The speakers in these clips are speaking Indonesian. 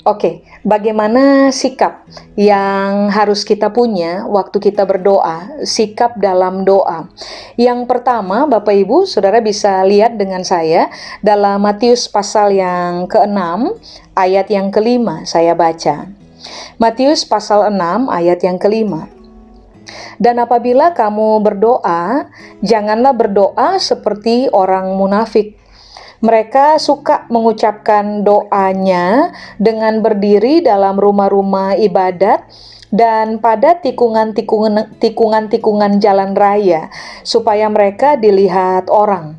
Oke, bagaimana sikap yang harus kita punya waktu kita berdoa, sikap dalam doa? Yang pertama, Bapak Ibu, Saudara bisa lihat dengan saya dalam Matius pasal yang ke-6, ayat yang ke-5, saya baca. Matius pasal 6, ayat yang ke-5. Dan apabila kamu berdoa, janganlah berdoa seperti orang munafik. Mereka suka mengucapkan doanya dengan berdiri dalam rumah-rumah ibadat dan pada tikungan-tikungan jalan raya, supaya mereka dilihat orang.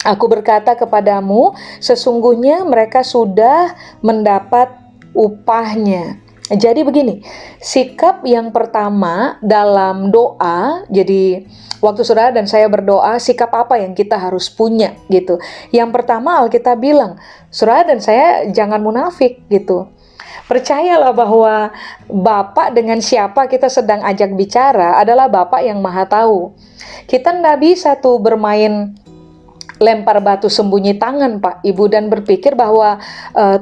Aku berkata kepadamu, sesungguhnya mereka sudah mendapat upahnya. Jadi begini, sikap yang pertama dalam doa, jadi waktu saudara dan saya berdoa, sikap apa yang kita harus punya gitu. Yang pertama Alkitab bilang, saudara dan saya jangan munafik gitu. Percayalah bahwa Bapak dengan siapa kita sedang ajak bicara adalah Bapak yang Maha Tahu. Kita nggak bisa tuh bermain lempar batu sembunyi tangan Pak Ibu dan berpikir bahwa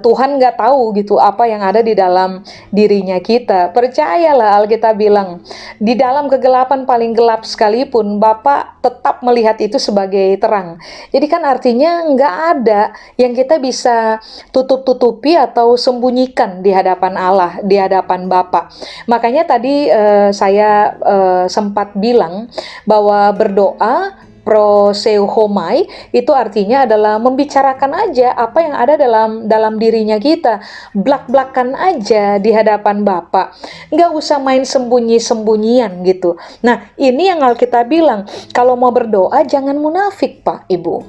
Tuhan nggak tahu gitu apa yang ada di dalam dirinya kita. Percayalah, Alkitab bilang di dalam kegelapan paling gelap sekalipun Bapak tetap melihat itu sebagai terang. Jadi kan artinya nggak ada yang kita bisa tutup-tutupi atau sembunyikan di hadapan Allah, di hadapan Bapak. Makanya tadi saya sempat bilang bahwa berdoa proseuchomai itu artinya adalah membicarakan aja apa yang ada dalam dirinya kita, blak-blakan aja di hadapan Bapak, nggak usah main sembunyi-sembunyian gitu. Nah ini yang Alkitab bilang, kalau mau berdoa jangan munafik Pak Ibu.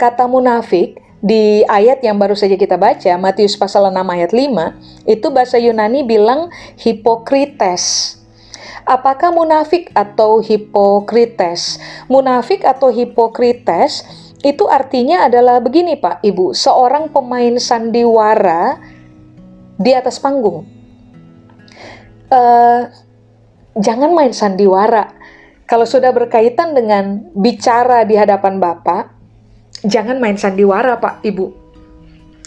Kata munafik di ayat yang baru saja kita baca, Matius pasal 6 ayat 5, itu bahasa Yunani bilang hipokrites. Apakah munafik atau hipokrites? Munafik atau hipokrites itu artinya adalah begini Pak Ibu, seorang pemain sandiwara di atas panggung. Jangan main sandiwara. Kalau sudah berkaitan dengan bicara di hadapan Bapak, jangan main sandiwara Pak Ibu.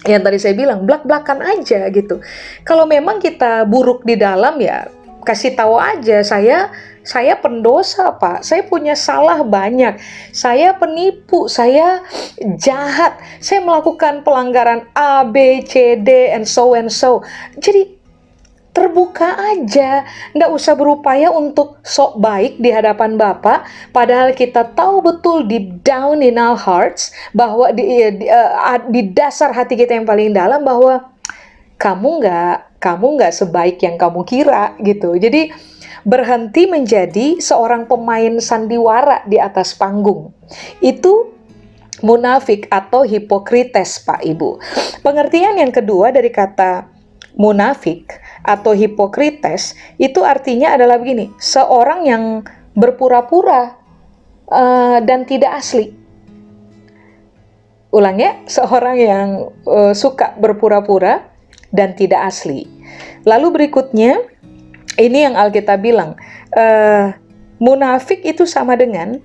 Yang tadi saya bilang, blak-blakan aja gitu. Kalau memang kita buruk di dalam ya kasih tahu aja, saya pendosa Pak, saya punya salah banyak, saya penipu, saya jahat, saya melakukan pelanggaran A, B, C, D, and so. Jadi terbuka aja, nggak usah berupaya untuk sok baik di hadapan Bapak, padahal kita tahu betul deep down in our hearts, bahwa di dasar hati kita yang paling dalam bahwa kamu nggak sebaik yang kamu kira gitu. Jadi berhenti menjadi seorang pemain sandiwara di atas panggung. Itu munafik atau hipokrites Pak Ibu. Pengertian yang kedua dari kata munafik atau hipokrites itu artinya adalah begini, seorang yang berpura-pura dan tidak asli. Ulang ya, seorang yang suka berpura-pura dan tidak asli. Lalu berikutnya, ini yang Alkitab bilang, munafik itu sama dengan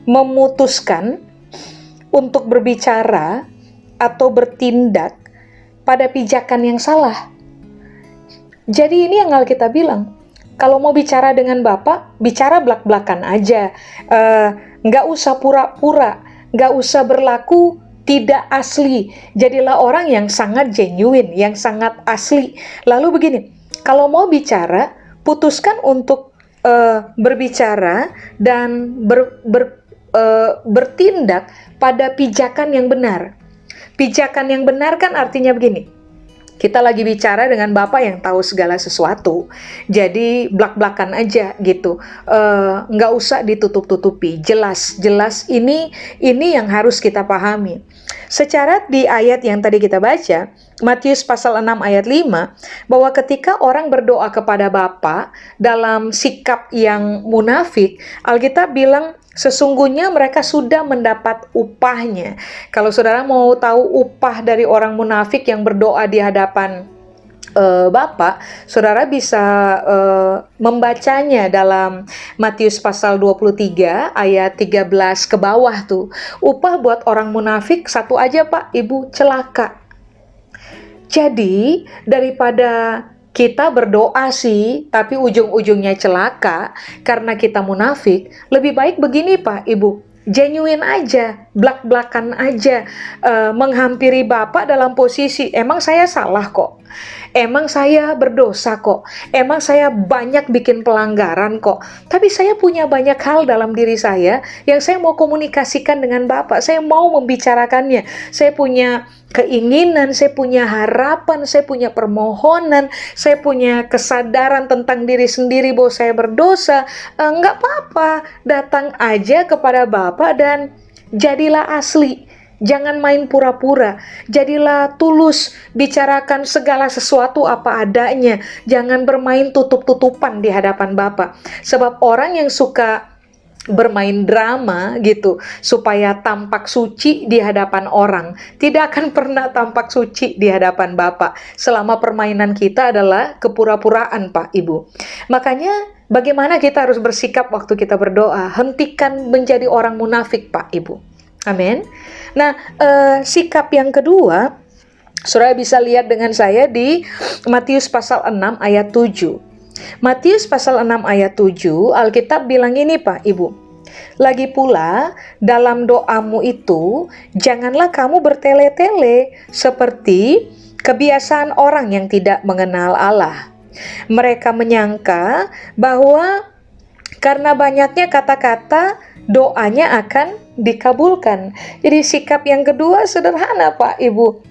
memutuskan untuk berbicara atau bertindak pada pijakan yang salah. Jadi ini yang Alkitab bilang, kalau mau bicara dengan Bapak, bicara belak-belakan aja, nggak usah pura-pura, nggak usah berlaku tidak asli. Jadilah orang yang sangat genuine, yang sangat asli. Lalu begini, kalau mau bicara, putuskan untuk berbicara dan bertindak pada pijakan yang benar. Pijakan yang benar kan artinya begini, kita lagi bicara dengan Bapak yang tahu segala sesuatu, jadi blak-blakan aja gitu, nggak usah ditutup-tutupi, jelas ini yang harus kita pahami. Secara di ayat yang tadi kita baca, Matius pasal 6 ayat 5, bahwa ketika orang berdoa kepada Bapa dalam sikap yang munafik, Alkitab bilang sesungguhnya mereka sudah mendapat upahnya. Kalau saudara mau tahu upah dari orang munafik yang berdoa di hadapan Bapak, saudara bisa membacanya dalam Matius pasal 23 ayat 13 ke bawah tuh. Upah buat orang munafik satu aja Pak Ibu, celaka. Jadi, daripada kita berdoa sih, tapi ujung-ujungnya celaka karena kita munafik, lebih baik begini Pak, Ibu. Genuine aja, blak-blakan aja, menghampiri Bapak dalam posisi, emang saya salah kok. Emang saya berdosa kok. Emang saya banyak bikin pelanggaran kok. Tapi saya punya banyak hal dalam diri saya yang saya mau komunikasikan dengan Bapak. Saya mau membicarakannya. Saya punya keinginan, saya punya harapan, saya punya permohonan, saya punya kesadaran tentang diri sendiri bahwa saya berdosa. Nggak apa-apa, datang aja kepada Bapak dan jadilah asli. Jangan main pura-pura, jadilah tulus, bicarakan segala sesuatu apa adanya. Jangan bermain tutup-tutupan di hadapan Bapak. Sebab orang yang suka bermain drama gitu, supaya tampak suci di hadapan orang, tidak akan pernah tampak suci di hadapan Bapak. Selama permainan kita adalah kepura-puraan Pak Ibu. Makanya bagaimana kita harus bersikap waktu kita berdoa? Hentikan menjadi orang munafik Pak Ibu. Amin. Nah, sikap yang kedua, Saudara bisa lihat dengan saya di Matius pasal 6 ayat 7. Matius pasal 6 ayat 7, Alkitab bilang ini Pak Ibu. Lagi pula, dalam doamu itu, janganlah kamu bertele-tele seperti kebiasaan orang yang tidak mengenal Allah. Mereka menyangka bahwa karena banyaknya kata-kata, doanya akan dikabulkan. Jadi sikap yang kedua sederhana Pak Ibu,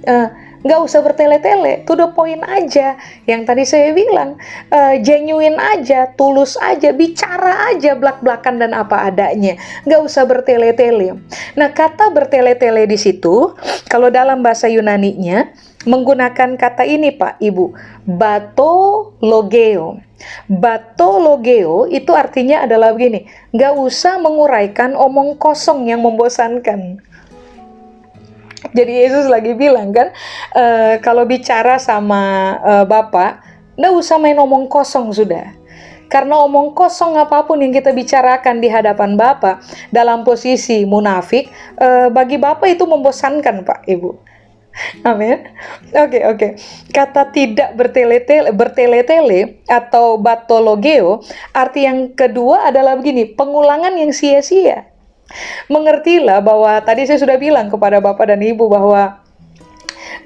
nggak usah bertele-tele, to the point aja. Yang tadi saya bilang, genuine aja, tulus aja, bicara aja blak-blakan dan apa adanya, nggak usah bertele-tele. Nah, kata bertele-tele di situ, kalau dalam bahasa Yunaninya menggunakan kata ini Pak Ibu, batologeo. Batologeo itu artinya adalah begini, nggak usah menguraikan omong kosong yang membosankan. Jadi Yesus lagi bilang kan, kalau bicara sama Bapak, nggak usah main omong kosong sudah. Karena omong kosong apapun yang kita bicarakan di hadapan Bapak dalam posisi munafik, bagi Bapak itu membosankan Pak Ibu. Amin. Oke. Kata tidak bertele-tele atau batologeo, arti yang kedua adalah begini, pengulangan yang sia-sia. Mengertilah bahwa tadi saya sudah bilang kepada Bapak dan Ibu bahwa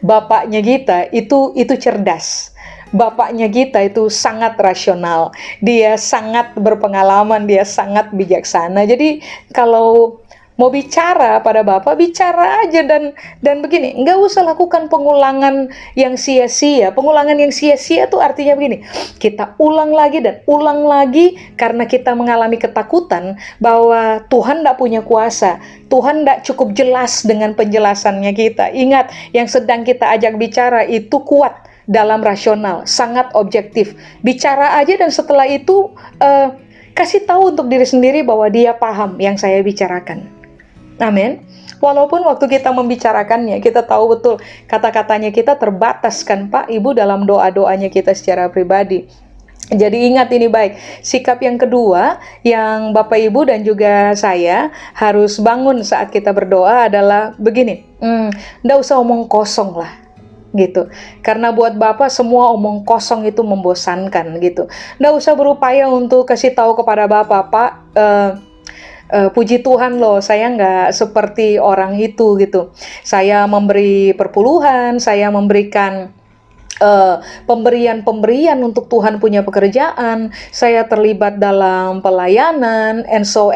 bapaknya kita itu cerdas. Bapaknya kita itu sangat rasional. Dia sangat berpengalaman, dia sangat bijaksana. Jadi kalau mau bicara pada Bapak, bicara aja dan begini, nggak usah lakukan pengulangan yang sia-sia. Pengulangan yang sia-sia itu artinya begini, kita ulang lagi dan ulang lagi karena kita mengalami ketakutan bahwa Tuhan nggak punya kuasa, Tuhan nggak cukup jelas dengan penjelasannya kita. Ingat, yang sedang kita ajak bicara itu kuat dalam rasional, sangat objektif. Bicara aja dan setelah itu kasih tahu untuk diri sendiri bahwa dia paham yang saya bicarakan. Amin. Walaupun waktu kita membicarakannya, kita tahu betul kata-katanya kita terbatas kan Pak Ibu dalam doa-doanya kita secara pribadi. Jadi ingat ini baik, sikap yang kedua yang Bapak Ibu dan juga saya harus bangun saat kita berdoa adalah begini, nggak usah omong kosong lah. Gitu, karena buat Bapak semua omong kosong itu membosankan gitu. Nggak usah berupaya untuk kasih tahu kepada Bapak, Pak, puji Tuhan loh, saya nggak seperti orang itu gitu. Saya memberi perpuluhan, saya memberikan pemberian untuk Tuhan punya pekerjaan, saya terlibat dalam pelayanan, and so.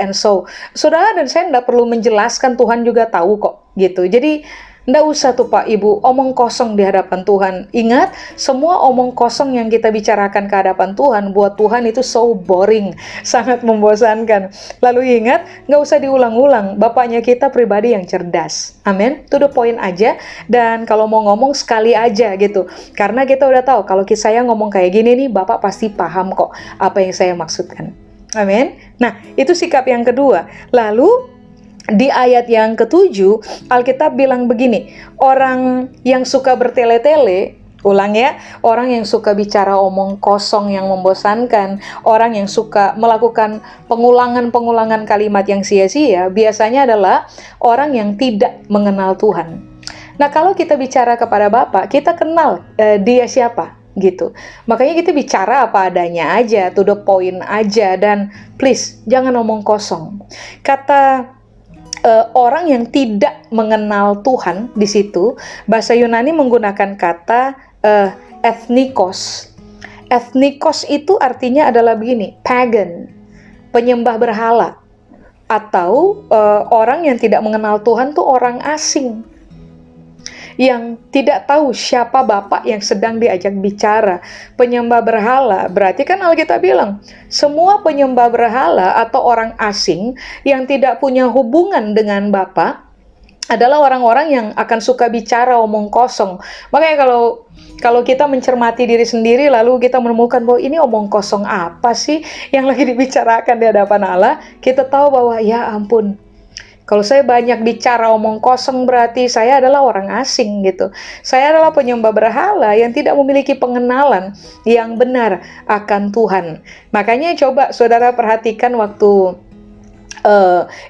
Saudara dan saya nggak perlu menjelaskan, Tuhan juga tahu kok gitu. Jadi nggak usah tuh Pak Ibu omong kosong di hadapan Tuhan. Ingat, semua omong kosong yang kita bicarakan ke hadapan Tuhan buat Tuhan itu so boring, sangat membosankan. Lalu ingat, nggak usah diulang-ulang, Bapaknya kita pribadi yang cerdas. Amin, to the point aja. Dan kalau mau ngomong sekali aja gitu, karena kita udah tahu kalau saya ngomong kayak gini nih, Bapak pasti paham kok apa yang saya maksudkan. Amin. Nah, itu sikap yang kedua. Lalu di ayat yang ke-7, Alkitab bilang begini, orang yang suka bertele-tele, ulang ya, orang yang suka bicara omong kosong yang membosankan, orang yang suka melakukan pengulangan kalimat yang sia-sia, biasanya adalah orang yang tidak mengenal Tuhan. Nah, kalau kita bicara kepada Bapa, kita kenal dia siapa gitu. Makanya kita bicara apa adanya aja, to the point aja, dan please jangan omong kosong. Kata orang yang tidak mengenal Tuhan di situ, bahasa Yunani menggunakan kata ethnikos. Ethnikos itu artinya adalah begini, pagan, penyembah berhala, atau orang yang tidak mengenal Tuhan tuh orang asing yang tidak tahu siapa Bapak yang sedang diajak bicara. Penyembah berhala, berarti kan Alkitab bilang, semua penyembah berhala atau orang asing yang tidak punya hubungan dengan Bapak adalah orang-orang yang akan suka bicara omong kosong. Makanya kalau kita mencermati diri sendiri, lalu kita menemukan bahwa ini omong kosong apa sih yang lagi dibicarakan di hadapan Allah, kita tahu bahwa ya ampun, kalau saya banyak bicara omong kosong berarti saya adalah orang asing gitu. Saya adalah penyembah berhala yang tidak memiliki pengenalan yang benar akan Tuhan. Makanya coba saudara perhatikan waktu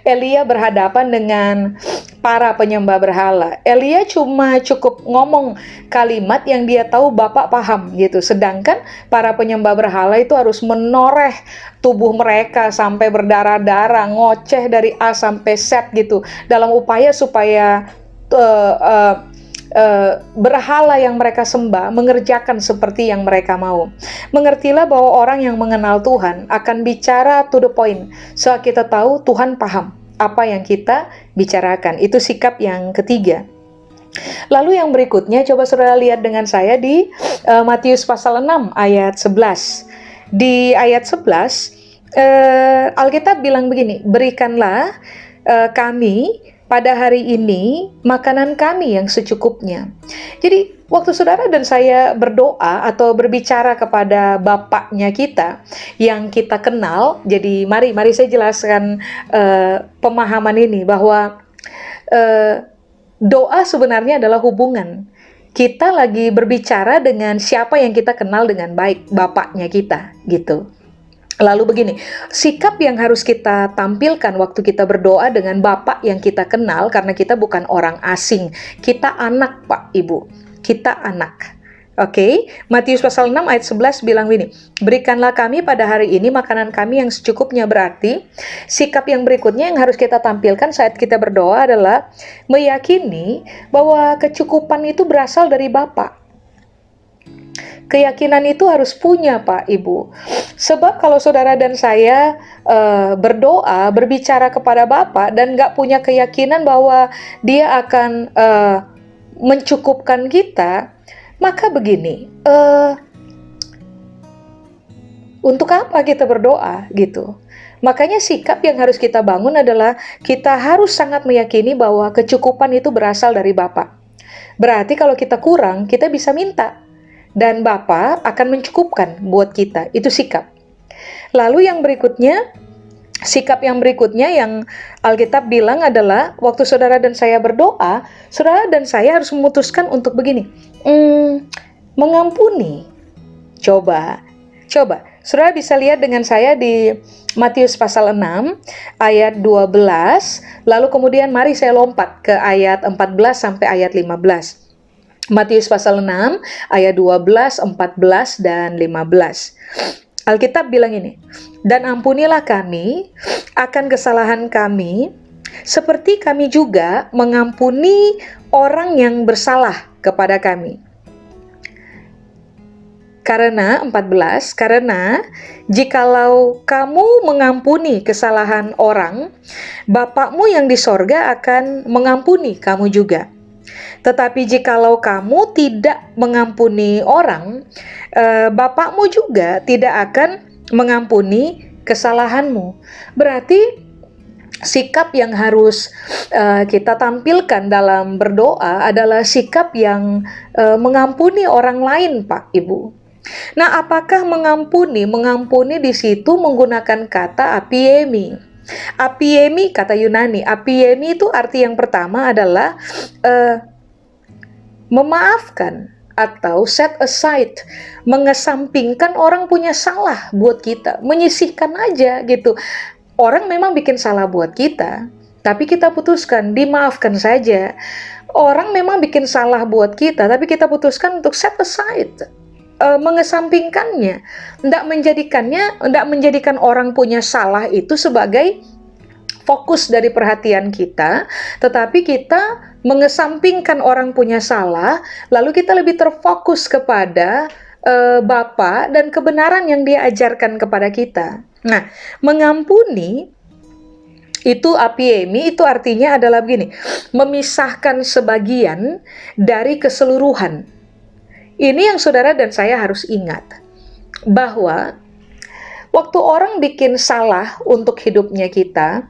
Elia berhadapan dengan para penyembah berhala. Elia cuma cukup ngomong kalimat yang dia tahu Bapak paham gitu. Sedangkan para penyembah berhala itu harus menoreh tubuh mereka sampai berdarah-darah, ngoceh dari A sampai Z gitu, dalam upaya supaya berhala yang mereka sembah mengerjakan seperti yang mereka mau. Mengertilah bahwa orang yang mengenal Tuhan akan bicara to the point, so kita tahu Tuhan paham apa yang kita bicarakan. Itu sikap yang ketiga. Lalu yang berikutnya, coba saudara lihat dengan saya di Matius pasal 6 ayat 11. Di ayat 11 Alkitab bilang begini, berikanlah kami pada hari ini makanan kami yang secukupnya. Jadi waktu saudara dan saya berdoa atau berbicara kepada Bapaknya kita yang kita kenal, jadi mari saya jelaskan pemahaman ini bahwa doa sebenarnya adalah hubungan. Kita lagi berbicara dengan siapa yang kita kenal dengan baik, Bapaknya kita gitu. Lalu begini, sikap yang harus kita tampilkan waktu kita berdoa dengan Bapak yang kita kenal, karena kita bukan orang asing, kita anak Pak Ibu, kita anak. Oke, Matius pasal 6 ayat 11 bilang begini, berikanlah kami pada hari ini makanan kami yang secukupnya. Berarti sikap yang berikutnya yang harus kita tampilkan saat kita berdoa adalah meyakini bahwa kecukupan itu berasal dari Bapa. Keyakinan itu harus punya Pak Ibu. Sebab kalau saudara dan saya berdoa, berbicara kepada Bapa dan gak punya keyakinan bahwa dia akan mencukupkan kita, maka begini, untuk apa kita berdoa gitu? Makanya sikap yang harus kita bangun adalah kita harus sangat meyakini bahwa kecukupan itu berasal dari Bapa. Berarti kalau kita kurang, kita bisa minta. Dan Bapa akan mencukupkan buat kita. Itu sikap. Lalu yang berikutnya, sikap yang berikutnya yang Alkitab bilang adalah waktu saudara dan saya berdoa, saudara dan saya harus memutuskan untuk begini, mengampuni. Coba, saudara bisa lihat dengan saya di Matius pasal 6 ayat 12, lalu kemudian mari saya lompat ke ayat 14 sampai ayat 15. Matius pasal 6 ayat 12, 14, dan 15. Alkitab bilang ini, dan ampunilah kami akan kesalahan kami, seperti kami juga mengampuni orang yang bersalah kepada kami. Karena 14, karena jikalau kamu mengampuni kesalahan orang, Bapakmu yang di sorga akan mengampuni kamu juga. Tetapi jikalau kamu tidak mengampuni orang, Bapakmu juga tidak akan mengampuni kesalahanmu. Berarti sikap yang harus kita tampilkan dalam berdoa adalah sikap yang mengampuni orang lain, Pak Ibu. Nah, apakah mengampuni? Mengampuni di situ menggunakan kata apiemi. Apiemi kata Yunani. Apiemi itu arti yang pertama adalah memaafkan atau set aside, mengesampingkan orang punya salah buat kita, menyisihkan aja gitu. Orang memang bikin salah buat kita, tapi kita putuskan dimaafkan saja. Orang memang bikin salah buat kita, tapi kita putuskan untuk set aside, mengesampingkannya, tidak menjadikan orang punya salah itu sebagai fokus dari perhatian kita, tetapi kita mengesampingkan orang punya salah, lalu kita lebih terfokus kepada Bapa dan kebenaran yang Dia ajarkan kepada kita. Nah, mengampuni itu apiemi, itu artinya adalah begini, memisahkan sebagian dari keseluruhan. Ini yang saudara dan saya harus ingat, bahwa waktu orang bikin salah untuk hidupnya kita,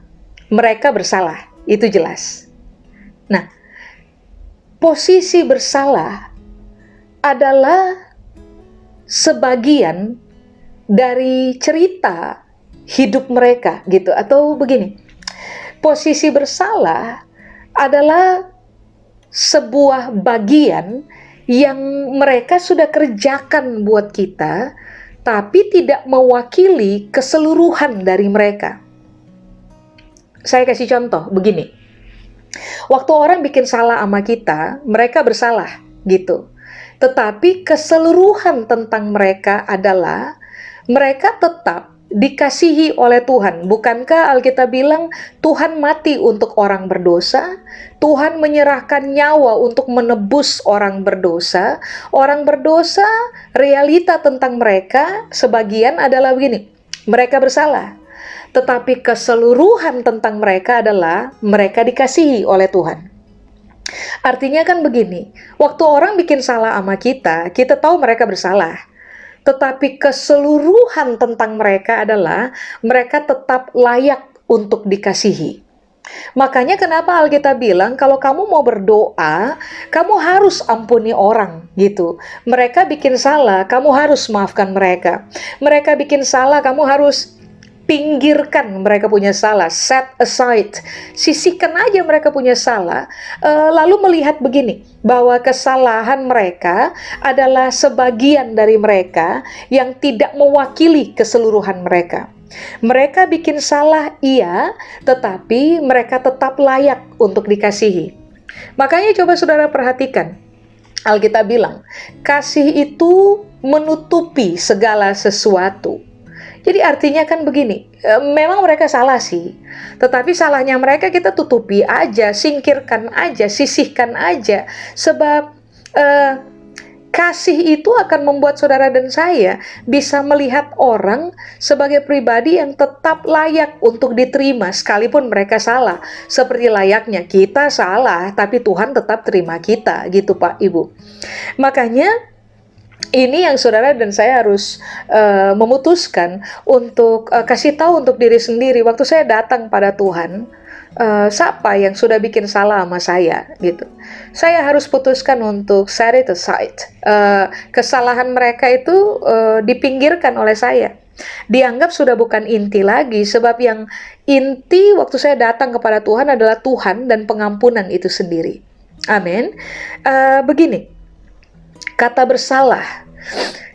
mereka bersalah, itu jelas. Nah, posisi bersalah adalah sebagian dari cerita hidup mereka, gitu. Atau begini, posisi bersalah adalah sebuah bagian yang mereka sudah kerjakan buat kita, tapi tidak mewakili keseluruhan dari mereka. Saya kasih contoh begini. Waktu orang bikin salah sama kita, mereka bersalah gitu. Tetapi keseluruhan tentang mereka adalah mereka tetap dikasihi oleh Tuhan. Bukankah Alkitab bilang Tuhan mati untuk orang berdosa? Tuhan menyerahkan nyawa untuk menebus orang berdosa. Orang berdosa, realita tentang mereka sebagian adalah begini. Mereka bersalah. Tetapi keseluruhan tentang mereka adalah mereka dikasihi oleh Tuhan. Artinya kan begini, waktu orang bikin salah sama kita, kita tahu mereka bersalah. Tetapi keseluruhan tentang mereka adalah mereka tetap layak untuk dikasihi. Makanya kenapa Alkitab bilang kalau kamu mau berdoa, kamu harus ampuni orang gitu. Mereka bikin salah, kamu harus maafkan mereka. Mereka bikin salah, kamu harus pinggirkan mereka punya salah, set aside, sisihkan aja mereka punya salah, lalu melihat begini, bahwa kesalahan mereka adalah sebagian dari mereka yang tidak mewakili keseluruhan mereka. Mereka bikin salah, iya, tetapi mereka tetap layak untuk dikasihi. Makanya coba saudara perhatikan, Alkitab bilang, kasih itu menutupi segala sesuatu. Jadi artinya kan begini, memang mereka salah sih, tetapi salahnya mereka kita tutupi aja, singkirkan aja, sisihkan aja, sebab kasih itu akan membuat saudara dan saya bisa melihat orang sebagai pribadi yang tetap layak untuk diterima sekalipun mereka salah. Seperti layaknya kita salah, tapi Tuhan tetap terima kita, gitu Pak Ibu. Makanya ini yang saudara dan saya harus memutuskan untuk kasih tahu untuk diri sendiri. Waktu saya datang pada Tuhan, siapa yang sudah bikin salah sama saya gitu, saya harus putuskan untuk set it aside. Kesalahan mereka itu dipinggirkan oleh saya, dianggap sudah bukan inti lagi, sebab yang inti waktu saya datang kepada Tuhan adalah Tuhan dan pengampunan itu sendiri. Amin. Begini, kata bersalah.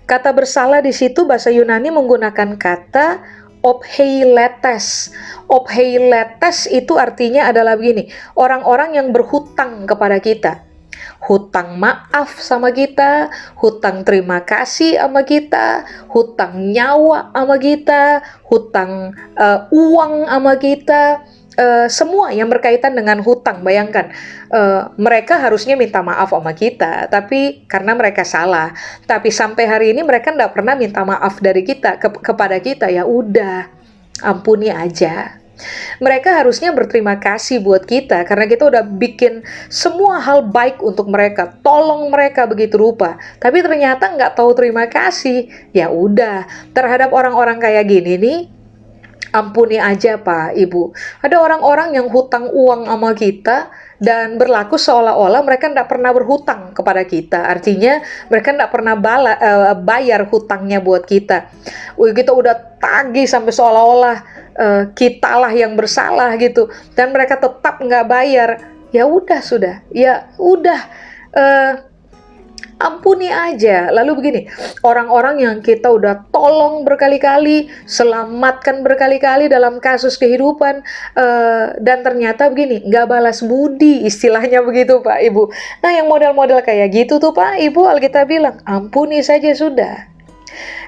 Kata bersalah di situ bahasa Yunani menggunakan kata opheiletes. Opheiletes itu artinya adalah begini, orang-orang yang berhutang kepada kita. Hutang maaf sama kita, hutang terima kasih sama kita, hutang nyawa sama kita, hutang uang sama kita. Semua yang berkaitan dengan hutang, bayangkan, mereka harusnya minta maaf sama kita, tapi karena mereka salah, tapi sampai hari ini mereka tidak pernah minta maaf dari kita kepada kita, ya udah, ampuni aja. Mereka harusnya berterima kasih buat kita karena kita udah bikin semua hal baik untuk mereka, tolong mereka begitu rupa, tapi ternyata nggak tahu terima kasih. Ya udah, terhadap orang-orang kayak gini nih, ampuni aja Pak Ibu. Ada orang-orang yang hutang uang sama kita dan berlaku seolah-olah mereka tidak pernah berhutang kepada kita. Artinya mereka tidak pernah bayar hutangnya buat kita. Kita udah tagih sampai seolah-olah kitalah yang bersalah gitu. Dan mereka tetap nggak bayar. Ya udah sudah. Ya udah. Ampuni aja. Lalu begini, orang-orang yang kita udah tolong berkali-kali, selamatkan berkali-kali dalam kasus kehidupan, dan ternyata begini, nggak balas budi, istilahnya begitu Pak Ibu. Nah yang model-model kayak gitu tuh Pak Ibu, Alkitab bilang, ampuni saja sudah.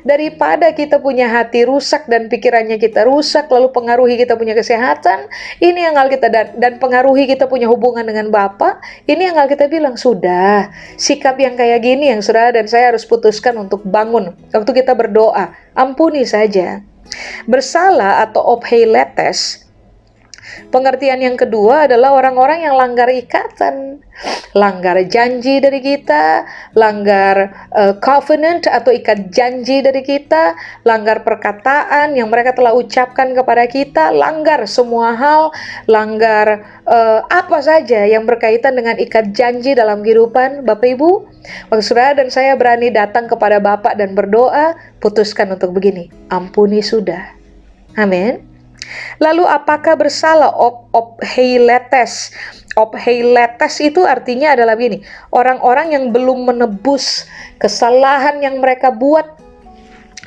Daripada kita punya hati rusak dan pikirannya kita rusak, lalu pengaruhi kita punya kesehatan, ini yang Alkitab dan pengaruhi kita punya hubungan dengan Bapa, ini yang Alkitab bilang, sudah, sikap yang kayak gini yang saudara dan saya harus putuskan untuk bangun. Waktu kita berdoa, ampuni saja. Bersalah atau opheiletes, pengertian yang kedua adalah orang-orang yang langgar ikatan, langgar janji dari kita, langgar covenant atau ikat janji dari kita, langgar perkataan yang mereka telah ucapkan kepada kita, langgar semua hal, langgar apa saja yang berkaitan dengan ikat janji dalam kehidupan Bapak Ibu. Waktu saudara dan saya berani datang kepada Bapak dan berdoa, putuskan untuk begini, ampuni sudah. Amin. Lalu apakah bersalah opheiletes? Opheiletes itu artinya adalah begini, orang-orang yang belum menebus kesalahan yang mereka buat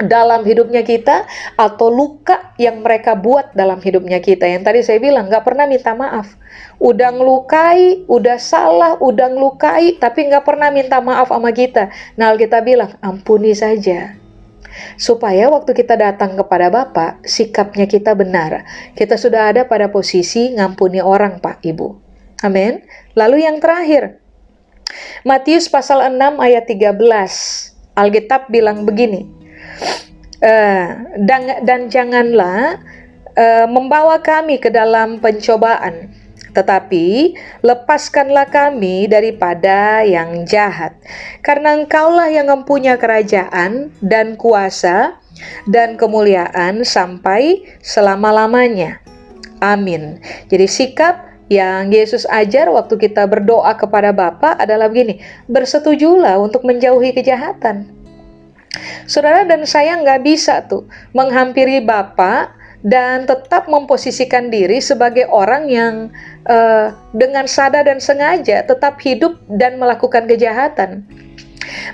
dalam hidupnya kita, atau luka yang mereka buat dalam hidupnya kita. Yang tadi saya bilang, gak pernah minta maaf. Udah ngelukai, udah salah, udah ngelukai, tapi gak pernah minta maaf sama kita. Nah kita bilang, ampuni saja. Supaya waktu kita datang kepada Bapa, sikapnya kita benar. Kita sudah ada pada posisi ngampuni orang Pak Ibu. Amin. Lalu yang terakhir, Matius pasal 6 ayat 13. Alkitab bilang begini, dan janganlah membawa kami ke dalam pencobaan, tetapi lepaskanlah kami daripada yang jahat. Karena Engkaulah yang mempunyai kerajaan dan kuasa dan kemuliaan sampai selama-lamanya. Amin. Jadi sikap yang Yesus ajar waktu kita berdoa kepada Bapa adalah begini, bersetujulah untuk menjauhi kejahatan. Saudara dan saya nggak bisa tuh menghampiri Bapa dan tetap memposisikan diri sebagai orang yang dengan sadar dan sengaja tetap hidup dan melakukan kejahatan.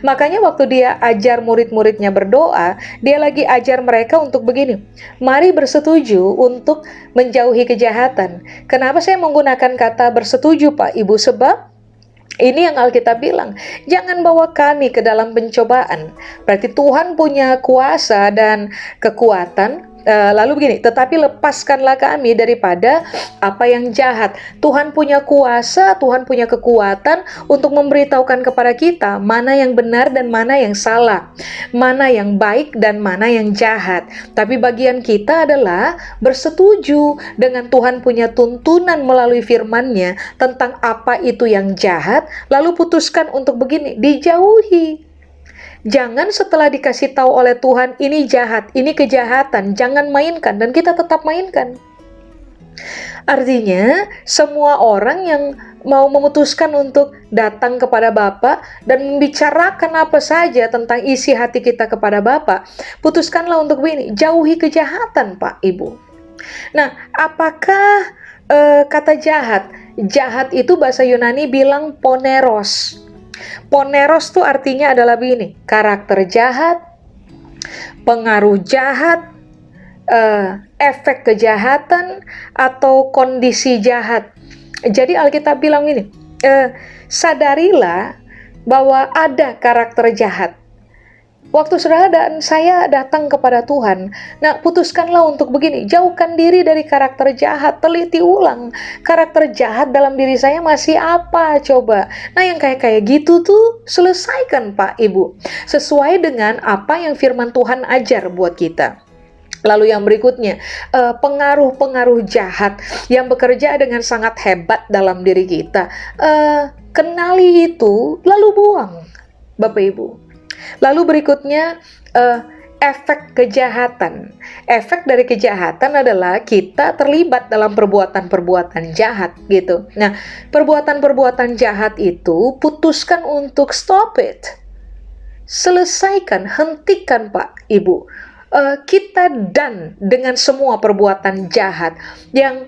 Makanya waktu dia ajar murid-muridnya berdoa, dia lagi ajar mereka untuk begini, mari bersetuju untuk menjauhi kejahatan. Kenapa saya menggunakan kata bersetuju Pak Ibu? Sebab ini yang Alkitab bilang, jangan bawa kami ke dalam pencobaan. Berarti Tuhan punya kuasa dan kekuatan. Lalu begini, tetapi lepaskanlah kami daripada apa yang jahat. Tuhan punya kuasa, Tuhan punya kekuatan untuk memberitahukan kepada kita mana yang benar dan mana yang salah, mana yang baik dan mana yang jahat. Tapi bagian kita adalah bersetuju dengan Tuhan punya tuntunan melalui firman-Nya tentang apa itu yang jahat, lalu putuskan untuk begini, dijauhi. Jangan setelah dikasih tahu oleh Tuhan, ini jahat, ini kejahatan, jangan mainkan, dan kita tetap mainkan. Artinya, semua orang yang mau memutuskan untuk datang kepada Bapa dan membicarakan apa saja tentang isi hati kita kepada Bapa, putuskanlah untuk begini, jauhi kejahatan Pak Ibu. Nah, apakah kata jahat? Jahat itu bahasa Yunani bilang poneros. Poneros tuh artinya adalah begini, karakter jahat, pengaruh jahat, efek kejahatan, atau kondisi jahat. Jadi Alkitab bilang ini, sadarilah bahwa ada karakter jahat. Waktu saudara dan saya datang kepada Tuhan, nah putuskanlah untuk begini, jauhkan diri dari karakter jahat, teliti ulang, karakter jahat dalam diri saya masih apa coba. Nah yang kayak gitu tuh selesaikan Pak Ibu, sesuai dengan apa yang firman Tuhan ajar buat kita. Lalu yang berikutnya, pengaruh-pengaruh jahat yang bekerja dengan sangat hebat dalam diri kita, kenali itu, lalu buang Bapak Ibu. Lalu berikutnya, efek kejahatan. Efek dari kejahatan adalah kita terlibat dalam perbuatan-perbuatan jahat gitu. Nah, perbuatan-perbuatan jahat itu putuskan untuk stop it. Selesaikan, hentikan Pak Ibu. Kita done dengan semua perbuatan jahat yang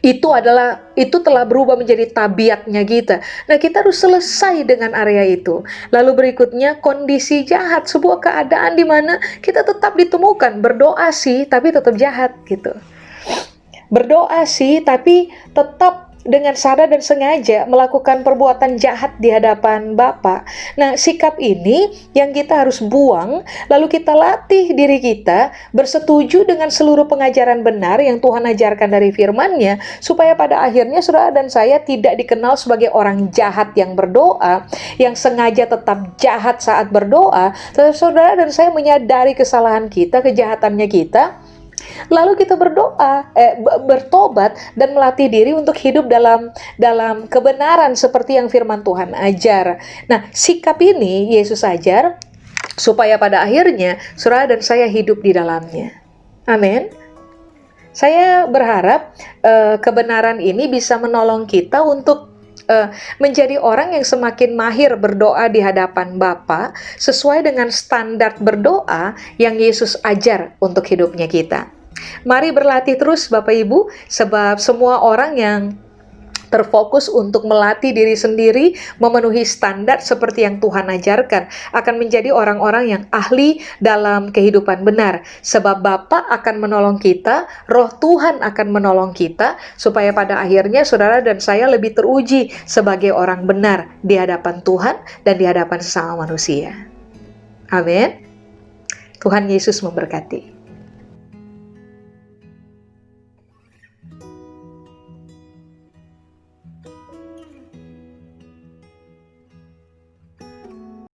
Itu telah berubah menjadi tabiatnya kita. Nah, kita harus selesai dengan area itu. Lalu berikutnya, kondisi jahat, sebuah keadaan di mana kita tetap ditemukan berdoa sih, tapi tetap jahat gitu. Berdoa sih, tapi tetap dengan sadar dan sengaja melakukan perbuatan jahat di hadapan Bapa. Nah, sikap ini yang kita harus buang, lalu kita latih diri kita bersetuju dengan seluruh pengajaran benar yang Tuhan ajarkan dari firman-Nya, supaya pada akhirnya saudara dan saya tidak dikenal sebagai orang jahat yang berdoa, yang sengaja tetap jahat saat berdoa, tetapi saudara dan saya menyadari kesalahan kita, kejahatannya kita, lalu kita berdoa, bertobat dan melatih diri untuk hidup dalam kebenaran seperti yang firman Tuhan ajar. Nah, sikap ini Yesus ajar supaya pada akhirnya saudara dan saya hidup di dalamnya. Amin. Saya berharap kebenaran ini bisa menolong kita untuk menjadi orang yang semakin mahir berdoa di hadapan Bapa sesuai dengan standar berdoa yang Yesus ajar untuk hidupnya kita. Mari berlatih terus Bapak Ibu, sebab semua orang yang terfokus untuk melatih diri sendiri memenuhi standar seperti yang Tuhan ajarkan akan menjadi orang-orang yang ahli dalam kehidupan benar, sebab Bapa akan menolong kita, Roh Tuhan akan menolong kita, supaya pada akhirnya saudara dan saya lebih teruji sebagai orang benar di hadapan Tuhan dan di hadapan sesama manusia. Amin. Tuhan Yesus memberkati.